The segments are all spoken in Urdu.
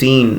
3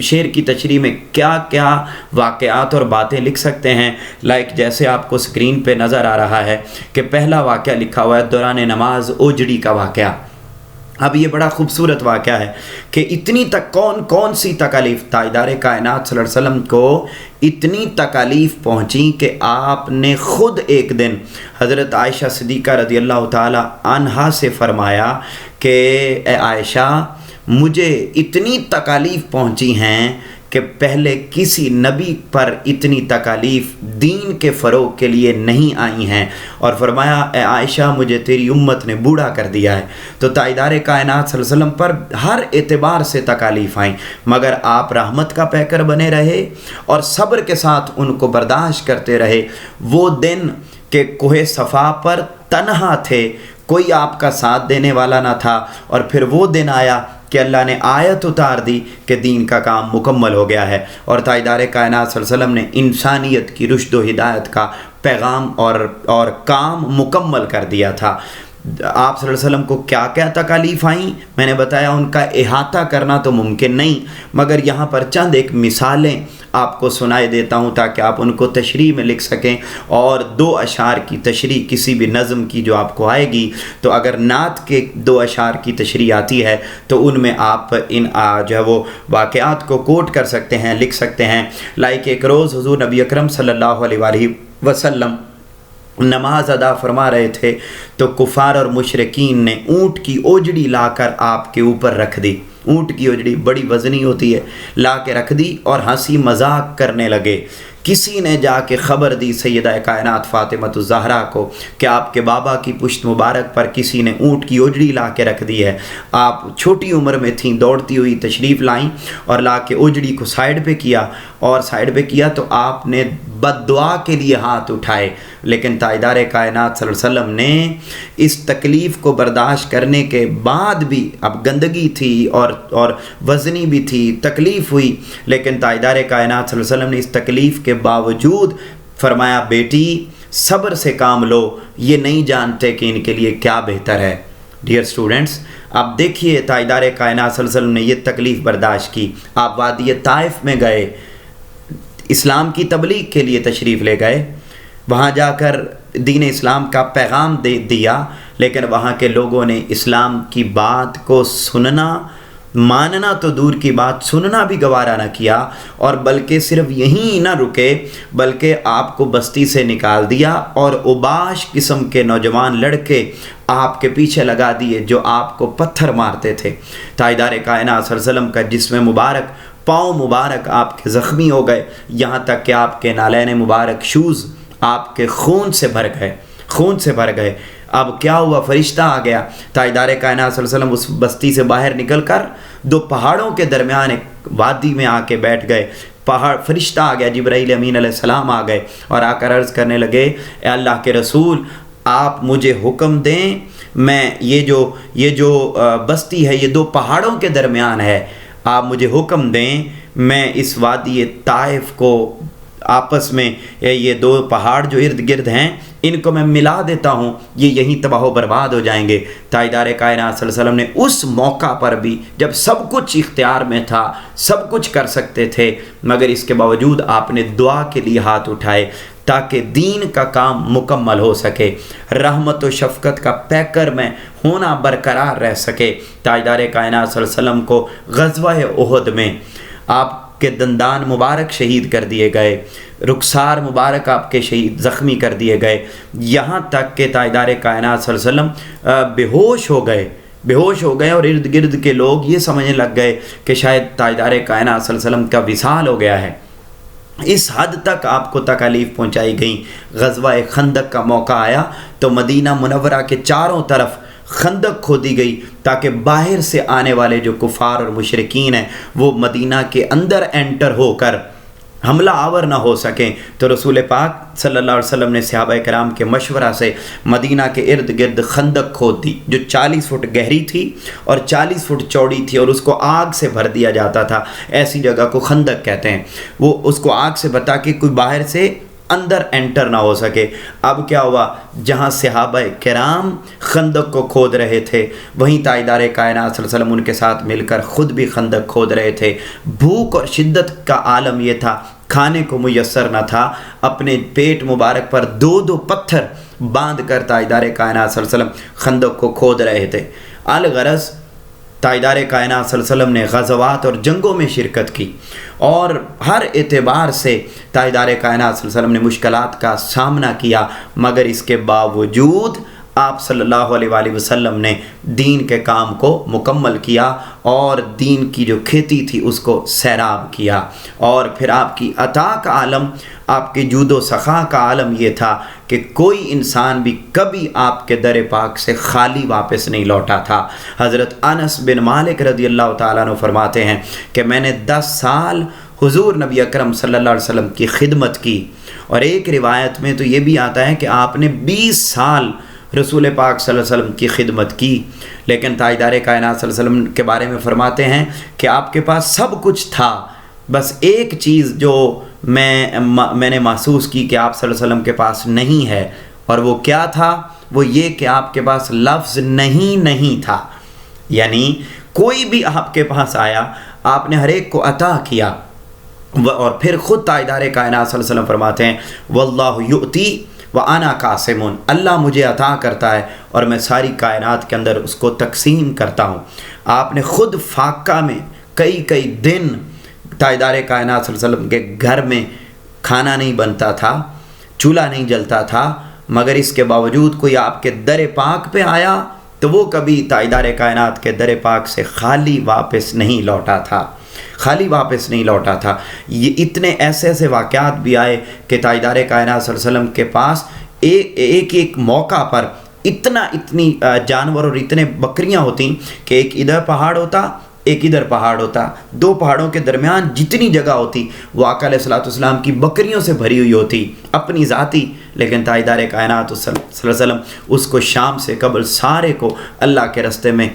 شعر کی تشریح میں کیا کیا واقعات اور باتیں لکھ سکتے ہیں. جیسے آپ کو سکرین پہ نظر آ رہا ہے کہ پہلا واقعہ لکھا ہوا ہے دوران نماز اوجڑی کا واقعہ. اب یہ بڑا خوبصورت واقعہ ہے کہ اتنی تک کون سی تکالیف تاجدار کائنات صلی اللہ علیہ وسلم کو اتنی تکالیف پہنچی کہ آپ نے خود ایک دن حضرت عائشہ صدیقہ رضی اللہ تعالی عنہا سے فرمایا کہ اے عائشہ مجھے اتنی تکالیف پہنچی ہیں کہ پہلے کسی نبی پر اتنی تکالیف دین کے فروغ کے لیے نہیں آئی ہیں. اور فرمایا اے عائشہ مجھے تیری امت نے بوڑھا کر دیا ہے. تو تاجدار کائنات صلی اللہ علیہ وسلم پر ہر اعتبار سے تکالیف آئیں، مگر آپ رحمت کا پیکر بنے رہے اور صبر کے ساتھ ان کو برداشت کرتے رہے. وہ دن کہ کوہ صفا پر تنہا تھے، کوئی آپ کا ساتھ دینے والا نہ تھا، اور پھر وہ دن آیا کہ اللہ نے آیت اتار دی کہ دین کا کام مکمل ہو گیا ہے، اور تاجدار کائنات صلی اللہ علیہ وسلم نے انسانیت کی رشد و ہدایت کا پیغام اور کام مکمل کر دیا تھا. آپ صلی اللہ علیہ وسلم کو کیا کیا تکالیف آئیں میں نے بتایا، ان کا احاطہ کرنا تو ممکن نہیں، مگر یہاں پر چند ایک مثالیں آپ کو سنائے دیتا ہوں تاکہ آپ ان کو تشریح میں لکھ سکیں. اور 2 اشعار کی تشریح کسی بھی نظم کی جو آپ کو آئے گی، تو اگر نعت کے 2 اشعار کی تشریح آتی ہے تو ان میں آپ ان جو ہے وہ واقعات کو کوٹ کر سکتے ہیں، لکھ سکتے ہیں. ایک روز حضور نبی اکرم صلی اللہ علیہ وآلہ وسلم نماز ادا فرما رہے تھے تو کفار اور مشرکین نے اونٹ کی اوجڑی لا کر آپ کے اوپر رکھ دی. اونٹ کی اوجڑی بڑی وزنی ہوتی ہے، لا کے رکھ دی اور ہنسی مذاق کرنے لگے. کسی نے جا کے خبر دی سیدہ کائنات فاطمۃ الزہرا کو کہ آپ کے بابا کی پشت مبارک پر کسی نے اونٹ کی اوجڑی لا کے رکھ دی ہے. آپ چھوٹی عمر میں تھیں، دوڑتی ہوئی تشریف لائیں اور لا کے اوجڑی کو سائیڈ پہ کیا تو آپ نے بد دعا کے لیے ہاتھ اٹھائے. لیکن تاجدار کائنات صلی اللہ علیہ وسلم نے اس تکلیف کو برداشت کرنے کے بعد بھی، اب گندگی تھی اور وزنی بھی تھی، تکلیف ہوئی، لیکن تاجدار کائنات صلی اللہ علیہ وسلم نے اس تکلیف کے باوجود فرمایا بیٹی صبر سے کام لو، یہ نہیں جانتے کہ ان کے لیے کیا بہتر ہے. ڈیئر اسٹوڈنٹس، اب دیکھیے تاجدار کائنات صلی اللہ علیہ وسلم نے یہ تکلیف برداشت کی. آپ وادی طائف میں گئے، اسلام کی تبلیغ کے لیے تشریف لے گئے، وہاں جا کر دین اسلام کا پیغام دیا، لیکن وہاں کے لوگوں نے اسلام کی بات کو ماننا تو دور کی بات، سننا بھی گوارا نہ کیا، اور بلکہ صرف یہیں نہ رکے بلکہ آپ کو بستی سے نکال دیا اور اوباش قسم کے نوجوان لڑکے آپ کے پیچھے لگا دیے جو آپ کو پتھر مارتے تھے. تاجدار کائنات صلی اللہ علیہ وسلم کا جسم مبارک، پاؤں مبارک آپ کے زخمی ہو گئے، یہاں تک کہ آپ کے نالین مبارک شوز آپ کے خون سے بھر گئے. اب کیا ہوا؟ فرشتہ آ گیا. تاجدار کائنات صلی اللہ علیہ وسلم اس بستی سے باہر نکل کر 2 پہاڑوں کے درمیان ایک وادی میں آ کے بیٹھ گئے. فرشتہ آ گیا، جبرائیل امین علیہ السلام آ گئے اور آ کر عرض کرنے لگے اے اللہ کے رسول، آپ مجھے حکم دیں، میں یہ جو بستی ہے یہ 2 پہاڑوں کے درمیان ہے، آپ مجھے حکم دیں میں اس وادی طائف کو آپس میں یہ 2 پہاڑ جو ارد گرد ہیں ان کو میں ملا دیتا ہوں، یہ یہیں تباہ و برباد ہو جائیں گے. تاجدار کائنات صلی اللہ علیہ وسلم نے اس موقع پر بھی جب سب کچھ اختیار میں تھا، سب کچھ کر سکتے تھے، مگر اس کے باوجود آپ نے دعا کے لیے ہاتھ اٹھائے تاکہ دین کا کام مکمل ہو سکے، رحمت و شفقت کا پیکر میں ہونا برقرار رہ سکے. تاجدار کائنات صلی اللہ علیہ وسلم کو غزوہ احد میں آپ کے دندان مبارک شہید کر دیے گئے، رخسار مبارک آپ کے شہید زخمی کر دیے گئے، یہاں تک کہ تاجدار کائنات صلی اللہ علیہ وسلم بے ہوش ہو گئے اور ارد گرد کے لوگ یہ سمجھنے لگ گئے کہ شاید تاجدار کائنات صلی اللہ علیہ وسلم کا وصال ہو گیا ہے. اس حد تک آپ کو تکالیف پہنچائی گئیں. غزوہ خندق کا موقع آیا تو مدینہ منورہ کے چاروں طرف خندق کھودی گئی تاکہ باہر سے آنے والے جو کفار اور مشرکین ہیں وہ مدینہ کے اندر انٹر ہو کر حملہ آور نہ ہو سکیں. تو رسول پاک صلی اللہ علیہ وسلم نے صحابہ کرام کے مشورہ سے مدینہ کے ارد گرد خندق کھود دی جو 40 فٹ گہری تھی اور 40 فٹ چوڑی تھی، اور اس کو آگ سے بھر دیا جاتا تھا. ایسی جگہ کو خندق کہتے ہیں. وہ اس کو آگ سے بتا کہ کوئی باہر سے اندر انٹر نہ ہو سکے۔ اب کیا ہوا، جہاں صحابہ کرام خندق کو کھود رہے تھے، وہیں تاجدار کائنات صلی اللہ علیہ وسلم ان کے ساتھ مل کر خود بھی خندق کھود رہے تھے۔ بھوک اور شدت کا عالم یہ تھا، کھانے کو میسر نہ تھا، اپنے پیٹ مبارک پر 2 پتھر باندھ کر تاجدار کائنات صلی اللہ علیہ وسلم خندق کو کھود رہے تھے۔ الغرض تاجدار کائنات صلی اللہ علیہ وسلم نے غزوات اور جنگوں میں شرکت کی، اور ہر اعتبار سے تاجدار کائنات صلی اللہ علیہ وسلم نے مشکلات کا سامنا کیا، مگر اس کے باوجود آپ صلی اللہ علیہ وآلہ وسلم نے دین کے کام کو مکمل کیا، اور دین کی جو کھیتی تھی اس کو سیراب کیا۔ اور پھر آپ کی عطا کا عالم، آپ کے جود و سخا کا عالم یہ تھا کہ کوئی انسان بھی کبھی آپ کے در پاک سے خالی واپس نہیں لوٹا تھا۔ حضرت انس بن مالک رضی اللہ تعالیٰ عنہ فرماتے ہیں کہ میں نے 10 سال حضور نبی اکرم صلی اللہ علیہ وسلم کی خدمت کی، اور ایک روایت میں تو یہ بھی آتا ہے کہ آپ نے 20 سال رسول پاک صلی اللہ علیہ وسلم کی خدمت کی۔ لیکن تاجدار کائنات صلی اللہ علیہ وسلم کے بارے میں فرماتے ہیں کہ آپ کے پاس سب کچھ تھا، بس ایک چیز جو میں نے محسوس کی کہ آپ صلی اللہ علیہ وسلم کے پاس نہیں ہے، اور وہ کیا تھا؟ وہ یہ کہ آپ کے پاس لفظ نہیں تھا۔ یعنی کوئی بھی آپ کے پاس آیا، آپ نے ہر ایک کو عطا کیا۔ اور پھر خود تاجدار کائنات صلی اللہ علیہ وسلم فرماتے ہیں واللہ یؤتی وَأَنَا قَاسِمٌ، اللہ مجھے عطا کرتا ہے اور میں ساری کائنات کے اندر اس کو تقسیم کرتا ہوں۔ آپ نے خود فاقہ میں کئی دن تاجدار کائنات صلی اللہ علیہ وسلم کے گھر میں کھانا نہیں بنتا تھا، چولہا نہیں جلتا تھا، مگر اس کے باوجود کوئی آپ کے در پاک پہ آیا تو وہ کبھی تاجدار کائنات کے در پاک سے خالی واپس نہیں لوٹا تھا، یہ اتنے ایسے واقعات بھی آئے کہ تاجدار کائنات صلی اللہ علیہ وسلم کے پاس ایک موقع پر اتنی جانور اور اتنے بکریاں ہوتی کہ ایک ادھر پہاڑ ہوتا، ایک ادھر پہاڑ ہوتا، 2 پہاڑوں کے درمیان جتنی جگہ ہوتی وہ آقا علیہ الصلوۃ والسلام کی بکریوں سے بھری ہوئی ہوتی اپنی ذاتی، لیکن تاجدار کائنات صلی اللہ علیہ وسلم اس کو شام سے قبل سارے کو اللہ کے راستے میں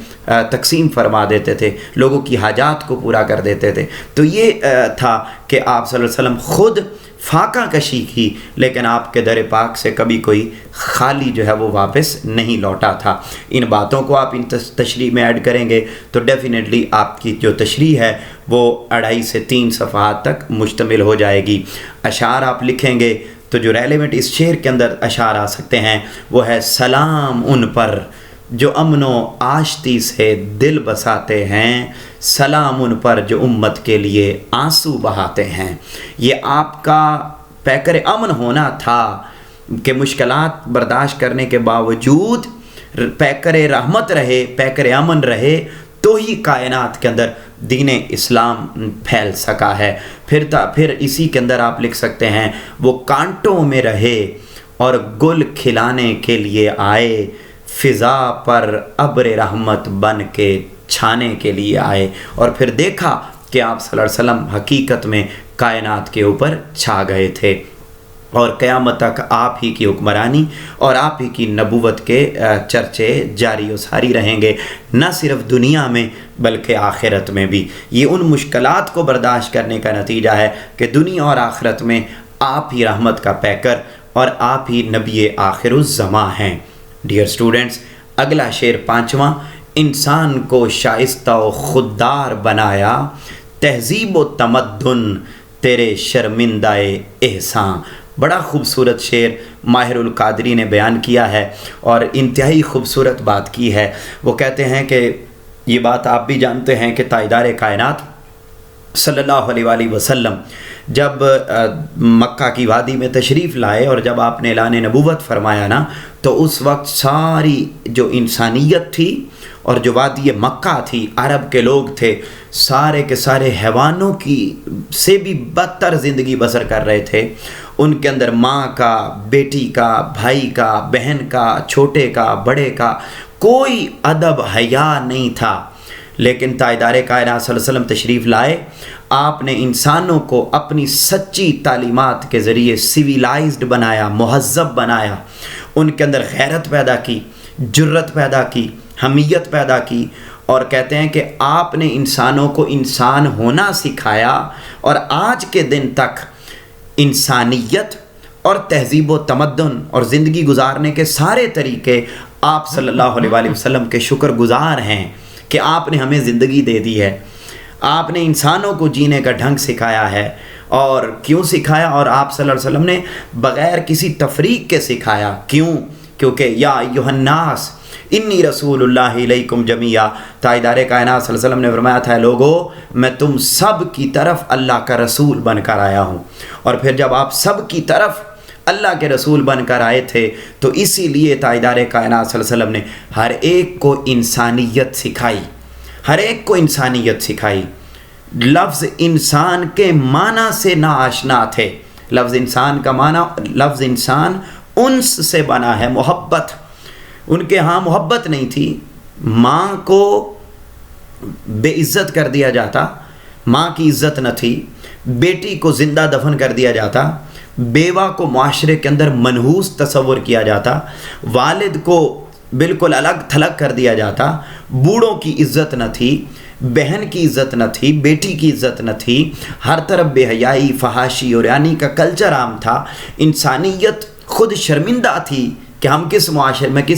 تقسیم فرما دیتے تھے، لوگوں کی حاجات کو پورا کر دیتے تھے۔ تو یہ تھا کہ آپ صلی اللہ علیہ وسلم خود فاقہ کشی کی، لیکن آپ کے در پاک سے کبھی کوئی خالی جو ہے وہ واپس نہیں لوٹا تھا۔ ان باتوں کو آپ ان تشریح میں ایڈ کریں گے تو ڈیفینیٹلی آپ کی جو تشریح ہے وہ 2.5 سے 3 صفحات تک مشتمل ہو جائے گی۔ اشعار آپ لکھیں گے تو جو ریلیونٹ اس شعر کے اندر اشعار آ سکتے ہیں وہ ہے سلام ان پر جو امن و آشتی سے دل بساتے ہیں، سلام ان پر جو امت کے لیے آنسو بہاتے ہیں۔ یہ آپ کا پیکر امن ہونا تھا کہ مشکلات برداشت کرنے کے باوجود پیکر رحمت رہے، پیکر امن رہے، تو ہی کائنات کے اندر دین اسلام پھیل سکا ہے۔ پھر اسی کے اندر آپ لکھ سکتے ہیں وہ کانٹوں میں رہے اور گل کھلانے کے لیے آئے، فضا پر ابر رحمت بن کے چھانے کے لیے آئے۔ اور پھر دیکھا کہ آپ صلی اللہ علیہ وسلم حقیقت میں کائنات کے اوپر چھا گئے تھے، اور قیامت تک آپ ہی کی حکمرانی اور آپ ہی کی نبوت کے چرچے جاری و ساری رہیں گے، نہ صرف دنیا میں بلکہ آخرت میں بھی۔ یہ ان مشکلات کو برداشت کرنے کا نتیجہ ہے کہ دنیا اور آخرت میں آپ ہی رحمت کا پیکر اور آپ ہی نبی آخر الزماں ہیں۔ ڈیئر اسٹوڈنٹس، اگلا شعر 5واں، انسان کو شائستہ و خوددار بنایا تہذیب و تمدن تیرے شرمندہ احسان۔ بڑا خوبصورت شعر ماہر القادری نے بیان کیا ہے اور انتہائی خوبصورت بات کی ہے۔ وہ کہتے ہیں کہ یہ بات آپ بھی جانتے ہیں کہ تاجدار کائنات صلی اللہ علیہ وآلہ وسلم جب مکہ کی وادی میں تشریف لائے اور جب آپ نے اعلان نبوت فرمایا نا، تو اس وقت ساری جو انسانیت تھی اور جو وادی مکہ تھی، عرب کے لوگ تھے، سارے کے سارے حیوانوں کی سے بھی بدتر زندگی بسر کر رہے تھے۔ ان کے اندر ماں کا، بیٹی کا، بھائی کا، بہن کا، چھوٹے کا، بڑے کا کوئی ادب حیا نہیں تھا۔ لیکن تاجدار کائنات صلی اللہ علیہ وسلم تشریف لائے، آپ نے انسانوں کو اپنی سچی تعلیمات کے ذریعے سویلائزڈ بنایا، مہذب بنایا، ان کے اندر غیرت پیدا کی، جرت پیدا کی، حمیت پیدا کی، اور کہتے ہیں کہ آپ نے انسانوں کو انسان ہونا سکھایا، اور آج کے دن تک انسانیت اور تہذیب و تمدن اور زندگی گزارنے کے سارے طریقے آپ صلی اللہ علیہ وآلہ وسلم کے شکر گزار ہیں کہ آپ نے ہمیں زندگی دے دی ہے، آپ نے انسانوں کو جینے کا ڈھنگ سکھایا ہے۔ اور کیوں سکھایا؟ اور آپ صلی اللہ علیہ وسلم نے بغیر کسی تفریق کے سکھایا۔ کیوں؟ کیونکہ یا ایھا الناس انی رسول اللہ علیکم جمیعا، تاجدار کائنات صلی اللہ علیہ وسلم نے فرمایا تھا لوگو میں تم سب کی طرف اللہ کا رسول بن کر آیا ہوں۔ اور پھر جب آپ سب کی طرف اللہ کے رسول بن کر آئے تھے تو اسی لیے تاجدار کائنات صلی اللہ علیہ وسلم نے ہر ایک کو انسانیت سکھائی، ہر ایک کو انسانیت سکھائی۔ لفظ انسان کے معنی سے نا آشنا تھے۔ لفظ انسان کا معنی، لفظ انسان انس سے بنا ہے، محبت۔ ان کے ہاں محبت نہیں تھی، ماں کو بے عزت کر دیا جاتا، ماں کی عزت نہ تھی، بیٹی کو زندہ دفن کر دیا جاتا، بیوہ کو معاشرے کے اندر منحوس تصور کیا جاتا، والد کو بالکل الگ تھلگ کر دیا جاتا، بوڑھوں کی عزت نہ تھی، بہن کی عزت نہ تھی، بیٹی کی عزت نہ تھی، ہر طرف بے حیائی، فحاشی اور یعنی کا کلچر عام تھا۔ انسانیت خود شرمندہ تھی کہ ہم کس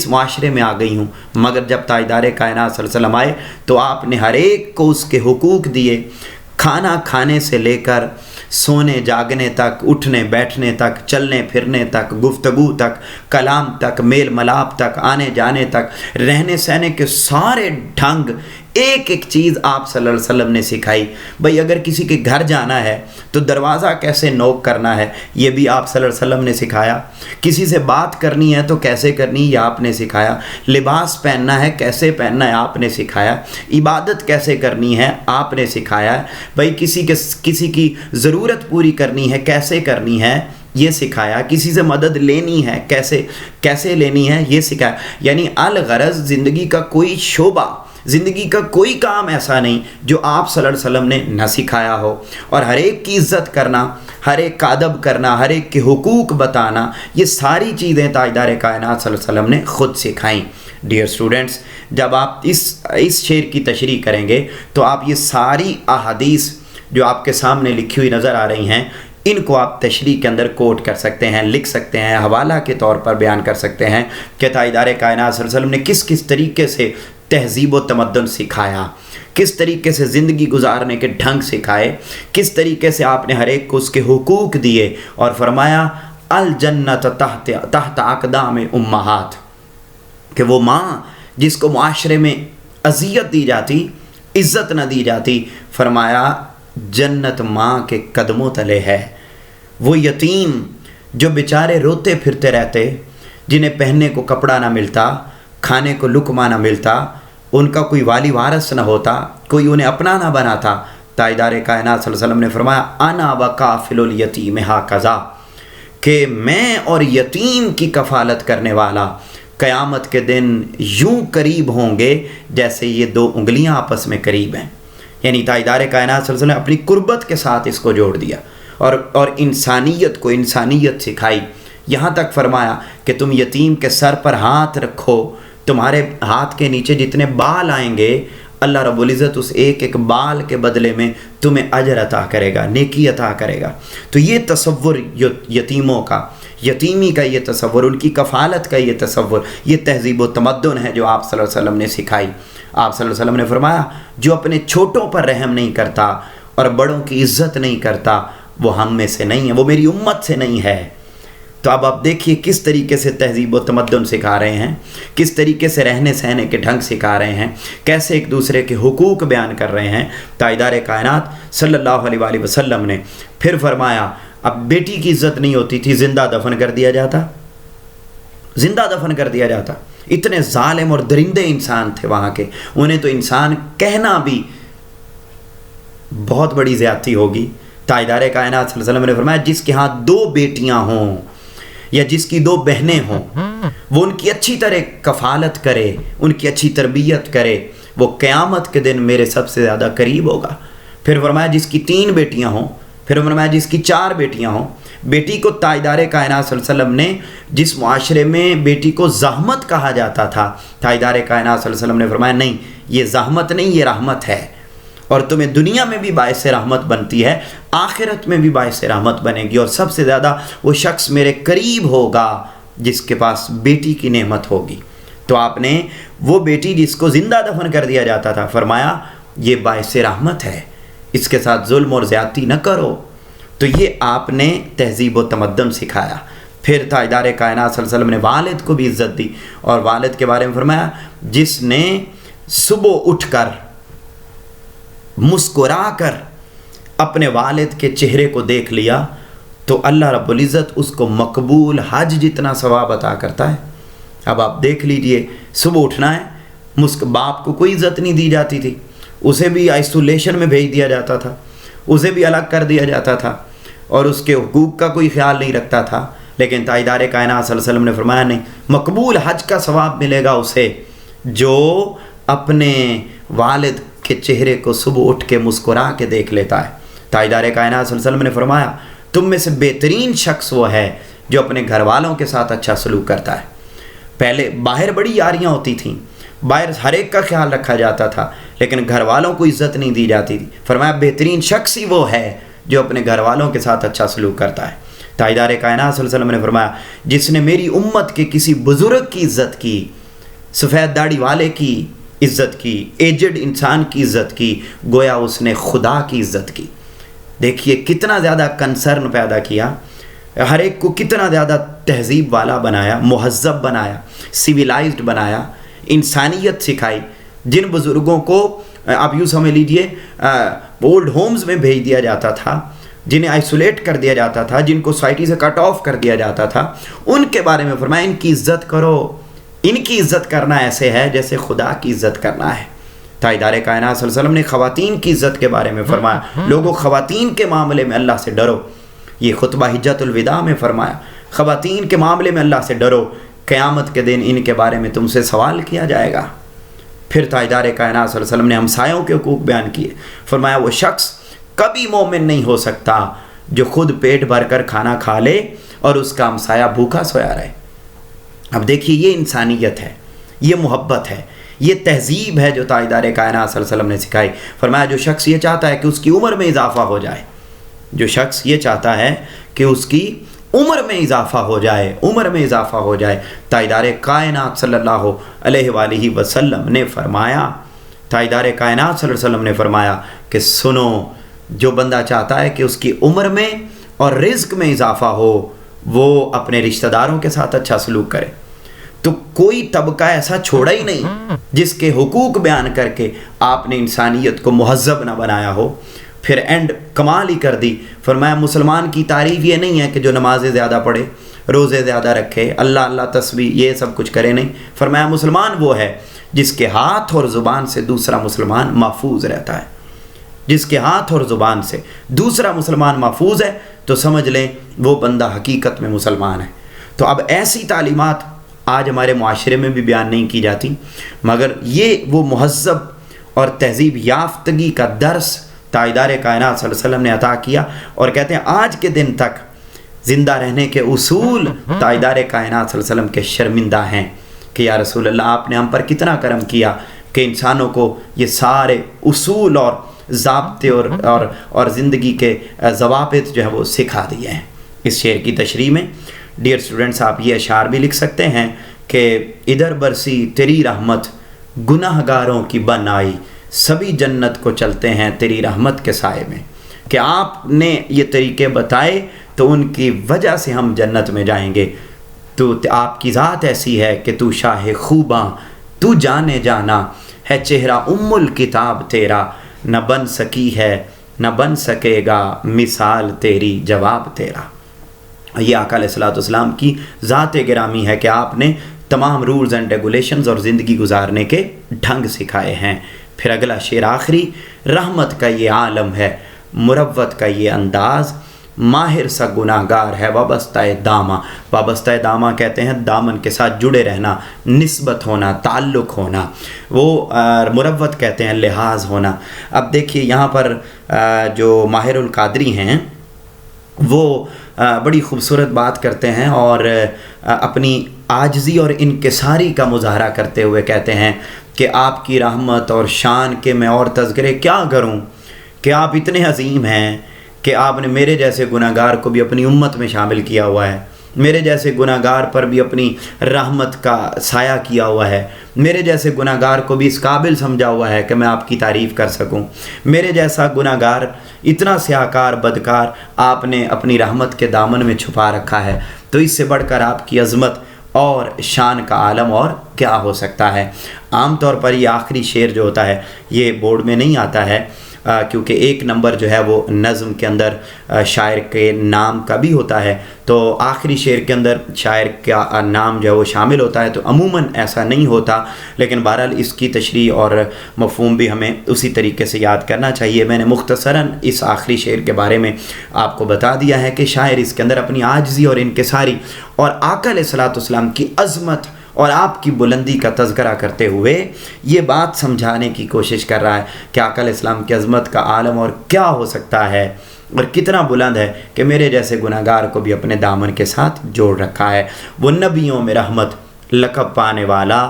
معاشرے میں آ گئی ہوں۔ مگر جب تاجدار کائنات صلی اللہ علیہ وسلم آئے تو آپ نے ہر ایک کو اس کے حقوق دیے، کھانا کھانے سے لے کر سونے جاگنے تک، اٹھنے بیٹھنے تک، چلنے پھرنے تک، گفتگو تک، کلام تک، میل ملاپ تک، آنے جانے تک، رہنے سہنے کے سارے ڈھنگ، ایک ایک چیز آپ صلی اللہ علیہ وسلم نے سکھائی۔ بھئی اگر کسی کے گھر جانا ہے تو دروازہ کیسے نوک کرنا ہے یہ بھی آپ صلی اللہ علیہ وسلم نے سکھایا، کسی سے بات کرنی ہے تو کیسے کرنی یہ آپ نے سکھایا، لباس پہننا ہے کیسے پہننا ہے آپ نے سکھایا، عبادت کیسے کرنی ہے آپ نے سکھایا ہے، بھئی کسی کی ضرورت پوری کرنی ہے کیسے کرنی ہے یہ سکھایا، کسی سے مدد لینی ہے کیسے لینی ہے یہ سکھایا۔ یعنی الغرض زندگی کا کوئی شعبہ، زندگی کا کوئی کام ایسا نہیں جو آپ صلی اللہ علیہ وسلم نے نہ سکھایا ہو۔ اور ہر ایک کی عزت کرنا، ہر ایک کا ادب کرنا، ہر ایک کے حقوق بتانا، یہ ساری چیزیں تاجدار کائنات صلی اللہ علیہ وسلم نے خود سکھائیں۔ ڈیئر اسٹوڈنٹس، جب آپ اس شعر کی تشریح کریں گے تو آپ یہ ساری احادیث جو آپ کے سامنے لکھی ہوئی نظر آ رہی ہیں ان کو آپ تشریح کے اندر کوٹ کر سکتے ہیں، لکھ سکتے ہیں، حوالہ کے طور پر بیان کر سکتے ہیں کہ تاجدار کائنات صلی اللہ علیہ وسلم نے کس طریقے سے تہذیب و تمدن سکھایا، کس طریقے سے زندگی گزارنے کے ڈھنگ سکھائے، کس طریقے سے آپ نے ہر ایک کو اس کے حقوق دیے اور فرمایا الجنت تحت اقدام امہات، کہ وہ ماں جس کو معاشرے میں اذیت دی جاتی، عزت نہ دی جاتی، فرمایا جنت ماں کے قدموں تلے ہے۔ وہ یتیم جو بیچارے روتے پھرتے رہتے، جنہیں پہننے کو کپڑا نہ ملتا، کھانے کو لقمہ نہ ملتا، ان کا کوئی والی وارث نہ ہوتا، کوئی انہیں اپنا نہ بناتا، تاجدار کائنات صلی اللہ علیہ وسلم نے فرمایا انا وکافل الیتیم ھکذا، کہ میں اور یتیم کی کفالت کرنے والا قیامت کے دن یوں قریب ہوں گے جیسے یہ دو انگلیاں آپس میں قریب ہیں۔ یعنی تاجدار کائنات صلی اللہ علیہ وسلم نے اپنی قربت کے ساتھ اس کو جوڑ دیا اور انسانیت کو انسانیت سکھائی۔ یہاں تک فرمایا کہ تم یتیم کے سر پر ہاتھ رکھو، تمہارے ہاتھ کے نیچے جتنے بال آئیں گے اللہ رب العزت اس ایک ایک بال کے بدلے میں تمہیں اجر عطا کرے گا، نیکی عطا کرے گا۔ تو یہ تصور یتیموں کا، یتیمی کا یہ تصور، ان کی کفالت کا یہ تصور، یہ تہذیب و تمدن ہے جو آپ صلی اللہ علیہ وسلم نے سکھائی۔ آپ صلی اللہ علیہ وسلم نے فرمایا جو اپنے چھوٹوں پر رحم نہیں کرتا اور بڑوں کی عزت نہیں کرتا وہ ہم میں سے نہیں ہے، وہ میری امت سے نہیں ہے۔ تو اب آپ دیکھیے کس طریقے سے تہذیب و تمدن سکھا رہے ہیں، کس طریقے سے رہنے سہنے کے ڈھنگ سکھا رہے ہیں، کیسے ایک دوسرے کے حقوق بیان کر رہے ہیں تاجدار کائنات صلی اللہ علیہ وآلہ وسلم نے۔ پھر فرمایا اب بیٹی کی عزت نہیں ہوتی تھی، زندہ دفن کر دیا جاتا، زندہ دفن کر دیا جاتا۔ اتنے ظالم اور درندے انسان تھے وہاں کے، انہیں تو انسان کہنا بھی بہت بڑی زیادتی ہوگی۔ تاجدار کائنات صلی اللہ علیہ وسلم نے فرمایا جس کے ہاں 2 بیٹیاں ہوں یا جس کی 2 بہنیں ہوں وہ ان کی اچھی طرح کفالت کرے، ان کی اچھی تربیت کرے، وہ قیامت کے دن میرے سب سے زیادہ قریب ہوگا۔ پھر فرمایا جس کی 3 بیٹیاں ہوں، پھر فرمایا جس کی 4 بیٹیاں ہوں۔ بیٹی کو تاجدار کائنات صلی اللہ علیہ وسلم نے، جس معاشرے میں بیٹی کو زحمت کہا جاتا تھا، تاجدار کائنات صلی اللہ علیہ وسلم نے فرمایا نہیں، یہ زحمت نہیں، یہ رحمت ہے۔ اور تمہیں دنیا میں بھی باعث رحمت بنتی ہے، آخرت میں بھی باعث رحمت بنے گی، اور سب سے زیادہ وہ شخص میرے قریب ہوگا جس کے پاس بیٹی کی نعمت ہوگی۔ تو آپ نے وہ بیٹی جس کو زندہ دفن کر دیا جاتا تھا، فرمایا یہ باعث رحمت ہے، اس کے ساتھ ظلم اور زیادتی نہ کرو۔ تو یہ آپ نے تہذیب و تمدن سکھایا۔ پھر تاجدار کائنات صلی اللہ علیہ وسلم نے والد کو بھی عزت دی، اور والد کے بارے میں فرمایا جس نے صبح اٹھ کر مسکرا کر اپنے والد کے چہرے کو دیکھ لیا تو اللہ رب العزت اس کو مقبول حج جتنا ثواب عطا کرتا ہے۔ اب آپ دیکھ لیجئے، صبح اٹھنا ہے، باپ کو کوئی عزت نہیں دی جاتی تھی، اسے بھی آئسولیشن میں بھیج دیا جاتا تھا، اسے بھی الگ کر دیا جاتا تھا، اور اس کے حقوق کا کوئی خیال نہیں رکھتا تھا۔ لیکن تاجدار کائنات صلی اللہ علیہ وسلم نے فرمایا نہیں، مقبول حج کا ثواب ملے گا اسے جو اپنے والد کے چہرے کو صبح اٹھ کے مسکرا کے دیکھ لیتا ہے۔ تاجدار کائنات صلی اللہ علیہ وسلم نے فرمایا تم میں سے بہترین شخص وہ ہے جو اپنے گھر والوں کے ساتھ اچھا سلوک کرتا ہے۔ پہلے باہر بڑی یاریاں ہوتی تھیں، باہر ہر ایک کا خیال رکھا جاتا تھا، لیکن گھر والوں کو عزت نہیں دی جاتی تھی۔ فرمایا بہترین شخص ہی وہ ہے جو اپنے گھر والوں کے ساتھ اچھا سلوک کرتا ہے۔ تاجدار کائنات صلی اللہ علیہ وسلم نے فرمایا جس نے میری امت کے کسی بزرگ کی عزت کی، سفید داڑھی والے کی عزت کی، ایجڈ انسان کی عزت کی، گویا اس نے خدا کی عزت کی۔ دیکھیے کتنا زیادہ کنسرن پیدا کیا، ہر ایک کو کتنا زیادہ تہذیب والا بنایا، مہذب بنایا، سویلائزڈ بنایا، انسانیت سکھائی۔ جن بزرگوں کو آپ یوں سمجھ لیجئے اولڈ ہومز میں بھیج دیا جاتا تھا، جنہیں آئسولیٹ کر دیا جاتا تھا، جن کو سوسائٹی سے کٹ آف کر دیا جاتا تھا، ان کے بارے میں فرمایا ان کی عزت کرو۔ ان کی عزت کرنا ایسے ہے جیسے خدا کی عزت کرنا ہے۔ تاجدار کائنات صلی اللہ علیہ وسلم نے خواتین کی عزت کے بارے میں فرمایا لوگوں خواتین کے معاملے میں اللہ سے ڈرو۔ یہ خطبہ حجۃ الوداع میں فرمایا خواتین کے معاملے میں اللہ سے ڈرو، قیامت کے دن ان کے بارے میں تم سے سوال کیا جائے گا۔ پھر تاجدار کائنات صلی اللہ علیہ وسلم نے ہمسایوں کے حقوق بیان کیے، فرمایا وہ شخص کبھی مومن نہیں ہو سکتا جو خود پیٹ بھر کر کھانا کھا لے اور اس کا ہمسایہ بھوکا سویا رہے۔ اب دیکھیے یہ انسانیت ہے، یہ محبت ہے، یہ تہذیب ہے جو تاجدار کائنات صلی اللہ علیہ وسلم نے سکھائی۔ فرمایا جو شخص یہ چاہتا ہے کہ اس کی عمر میں اضافہ ہو جائے، جو شخص یہ چاہتا ہے کہ اس کی عمر میں اضافہ ہو جائے، عمر میں اضافہ ہو جائے، تاجدار کائنات صلی اللہ علیہ وآلہ وسلم نے فرمایا، تاجدار کائنات صلی اللہ علیہ وسلم نے فرمایا کہ سنو، جو بندہ چاہتا ہے کہ اس کی عمر میں اور رزق میں اضافہ ہو وہ اپنے رشتہ داروں کے ساتھ اچھا سلوک کرے۔ تو کوئی طبقہ ایسا چھوڑا ہی نہیں جس کے حقوق بیان کر کے آپ نے انسانیت کو مہذب نہ بنایا ہو۔ پھر اینڈ کمال ہی کر دی، فرمایا مسلمان کی تعریف یہ نہیں ہے کہ جو نمازیں زیادہ پڑھے، روزے زیادہ رکھے، اللہ اللہ تسبیح یہ سب کچھ کرے، نہیں، فرمایا مسلمان وہ ہے جس کے ہاتھ اور زبان سے دوسرا مسلمان محفوظ رہتا ہے۔ جس کے ہاتھ اور زبان سے دوسرا مسلمان محفوظ ہے تو سمجھ لیں وہ بندہ حقیقت میں مسلمان ہے۔ تو اب ایسی تعلیمات آج ہمارے معاشرے میں بھی بیان نہیں کی جاتی، مگر یہ وہ مہذب اور تہذیب یافتگی کا درس تاجدار کائنات صلی اللہ علیہ وسلم نے عطا کیا، اور کہتے ہیں آج کے دن تک زندہ رہنے کے اصول تاجدار کائنات صلی اللہ علیہ وسلم کے شرمندہ ہیں کہ یا رسول اللہ آپ نے ہم پر کتنا کرم کیا کہ انسانوں کو یہ سارے اصول اور ضابطے اور زندگی کے ضوابط جو ہے وہ سکھا دیے ہیں۔ اس شعر کی تشریح میں ڈیئر اسٹوڈنٹس آپ یہ اشعار بھی لکھ سکتے ہیں کہ ادھر برسی تیری رحمت گناہ گاروں کی بن آئی، سبھی جنت کو چلتے ہیں تیری رحمت کے سائے میں، کہ آپ نے یہ طریقے بتائے تو ان کی وجہ سے ہم جنت میں جائیں گے۔ تو آپ کی ذات ایسی ہے کہ تو شاہ خوباں، تو جانے جانا ہے چہرہ ام الکتاب تیرا، نہ بن سکی ہے نہ بن سکے گا مثال تیری جواب تیرا۔ یہ آقا علیہ الصلوۃ والسلام کی ذات گرامی ہے کہ آپ نے تمام رولز اینڈ ریگولیشنز اور زندگی گزارنے کے ڈھنگ سکھائے ہیں۔ پھر اگلا شعر آخری، رحمت کا یہ عالم ہے، مروت کا یہ انداز، ماہر سا گناہ گار ہے وابستہ دامہ۔ وابستہ دامہ کہتے ہیں دامن کے ساتھ جڑے رہنا، نسبت ہونا، تعلق ہونا، وہ مروت کہتے ہیں لحاظ ہونا۔ اب دیکھیے یہاں پر جو ماہر القادری ہیں وہ بڑی خوبصورت بات کرتے ہیں اور اپنی عاجزی اور انکساری کا مظاہرہ کرتے ہوئے کہتے ہیں کہ آپ کی رحمت اور شان کے میں اور تذکرے کیا کروں کہ آپ اتنے عظیم ہیں کہ آپ نے میرے جیسے گناہ گار کو بھی اپنی امت میں شامل کیا ہوا ہے، میرے جیسے گناہ گار پر بھی اپنی رحمت کا سایہ کیا ہوا ہے، میرے جیسے گناہ گار کو بھی اس قابل سمجھا ہوا ہے کہ میں آپ کی تعریف کر سکوں، میرے جیسا گناہ گار اتنا سیاہکار بدکار آپ نے اپنی رحمت کے دامن میں چھپا رکھا ہے، تو اس سے بڑھ کر آپ کی عظمت اور شان کا عالم اور کیا ہو سکتا ہے۔ عام طور پر یہ آخری شعر جو ہوتا ہے یہ بورڈ میں نہیں آتا ہے، کیونکہ ایک نمبر جو ہے وہ نظم کے اندر شاعر کے نام کا بھی ہوتا ہے، تو آخری شعر کے اندر شاعر کا نام جو ہے وہ شامل ہوتا ہے، تو عموماً ایسا نہیں ہوتا، لیکن بہرحال اس کی تشریح اور مفہوم بھی ہمیں اسی طریقے سے یاد کرنا چاہیے۔ میں نے مختصراً اس آخری شعر کے بارے میں آپ کو بتا دیا ہے کہ شاعر اس کے اندر اپنی عاجزی اور انکساری اور آقا علیہ الصلوۃ والسلام کی عظمت اور آپ کی بلندی کا تذکرہ کرتے ہوئے یہ بات سمجھانے کی کوشش کر رہا ہے کہ آقا علیہ السلام کی عظمت کا عالم اور کیا ہو سکتا ہے اور کتنا بلند ہے کہ میرے جیسے گناہ گار کو بھی اپنے دامن کے ساتھ جوڑ رکھا ہے۔ وہ نبیوں میں رحمت لقب پانے والا،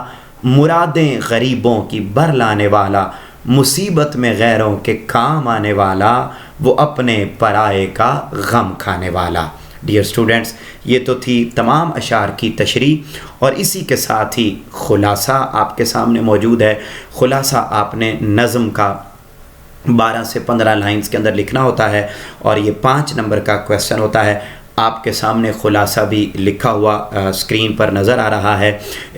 مرادیں غریبوں کی بر لانے والا، مصیبت میں غیروں کے کام آنے والا، وہ اپنے پرائے کا غم کھانے والا۔ ڈیئر اسٹوڈنٹس، یہ تو تھی تمام اشعار کی تشریح، اور اسی کے ساتھ ہی خلاصہ آپ کے سامنے موجود ہے۔ خلاصہ آپ نے نظم کا 12 سے 15 لائنز کے اندر لکھنا ہوتا ہے، اور یہ 5 نمبر کا کویسچن ہوتا ہے۔ آپ کے سامنے خلاصہ بھی لکھا ہوا اسکرین پر نظر آ رہا ہے۔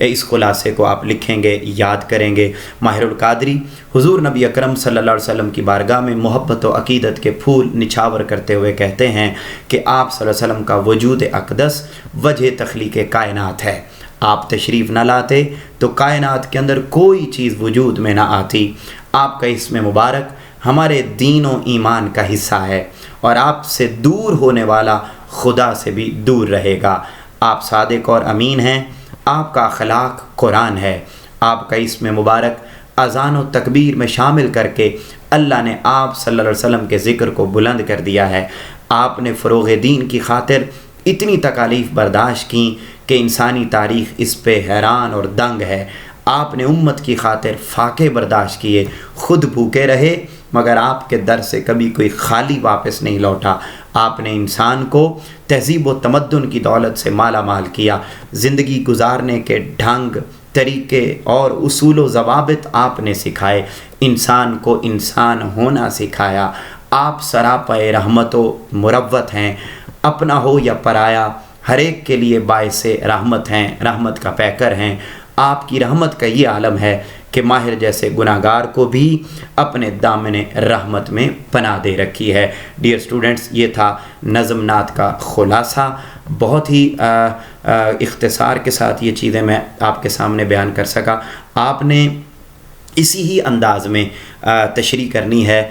اس خلاصے کو آپ لکھیں گے، یاد کریں گے۔ ماہر القادری حضور نبی اکرم صلی اللہ علیہ وسلم کی بارگاہ میں محبت و عقیدت کے پھول نچھاور کرتے ہوئے کہتے ہیں کہ آپ صلی اللہ علیہ وسلم کا وجود اقدس وجہ تخلیق کائنات ہے۔ آپ تشریف نہ لاتے تو کائنات کے اندر کوئی چیز وجود میں نہ آتی۔ آپ کا اسم مبارک ہمارے دین و ایمان کا حصہ ہے، اور آپ سے دور ہونے والا خدا سے بھی دور رہے گا۔ آپ صادق اور امین ہیں، آپ کا اخلاق قرآن ہے۔ آپ کا اسم مبارک اذان و تکبیر میں شامل کر کے اللہ نے آپ صلی اللہ علیہ وسلم کے ذکر کو بلند کر دیا ہے۔ آپ نے فروغ دین کی خاطر اتنی تکالیف برداشت کی کہ انسانی تاریخ اس پہ حیران اور دنگ ہے۔ آپ نے امت کی خاطر فاقے برداشت کیے، خود بھوکے رہے مگر آپ کے در سے کبھی کوئی خالی واپس نہیں لوٹا۔ آپ نے انسان کو تہذیب و تمدن کی دولت سے مالا مال کیا۔ زندگی گزارنے کے ڈھنگ، طریقے اور اصول و ضوابط آپ نے سکھائے، انسان کو انسان ہونا سکھایا۔ آپ سراپے رحمت و مروت ہیں، اپنا ہو یا پرایا ہر ایک کے لیے باعث رحمت ہیں، رحمت کا پیکر ہیں۔ آپ کی رحمت کا یہ عالم ہے کہ ماہر جیسے گناہ گار کو بھی اپنے دامن رحمت میں پناہ دے رکھی ہے۔ ڈیئر اسٹوڈنٹس، یہ تھا نظم نعت کا خلاصہ۔ بہت ہی اختصار کے ساتھ یہ چیزیں میں آپ کے سامنے بیان کر سکا۔ آپ نے اسی ہی انداز میں تشریح کرنی ہے۔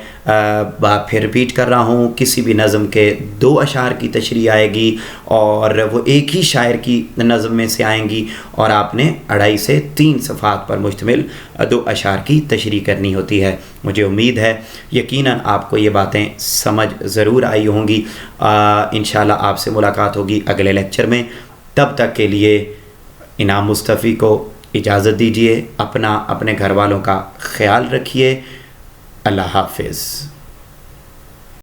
پھر ریپیٹ کر رہا ہوں، کسی بھی نظم کے 2 اشعار کی تشریح آئے گی، اور وہ ایک ہی شاعر کی نظم میں سے آئیں گی، اور آپ نے 2.5 سے 3 صفحات پر مشتمل 2 اشعار کی تشریح کرنی ہوتی ہے۔ مجھے امید ہے یقیناً آپ کو یہ باتیں سمجھ ضرور آئی ہوں گی۔ انشاءاللہ آپ سے ملاقات ہوگی اگلے لیکچر میں۔ تب تک کے لیے انعام مصطفی کو اجازت دیجیے۔ اپنے گھر والوں کا خیال رکھیے۔ اللہ حافظ۔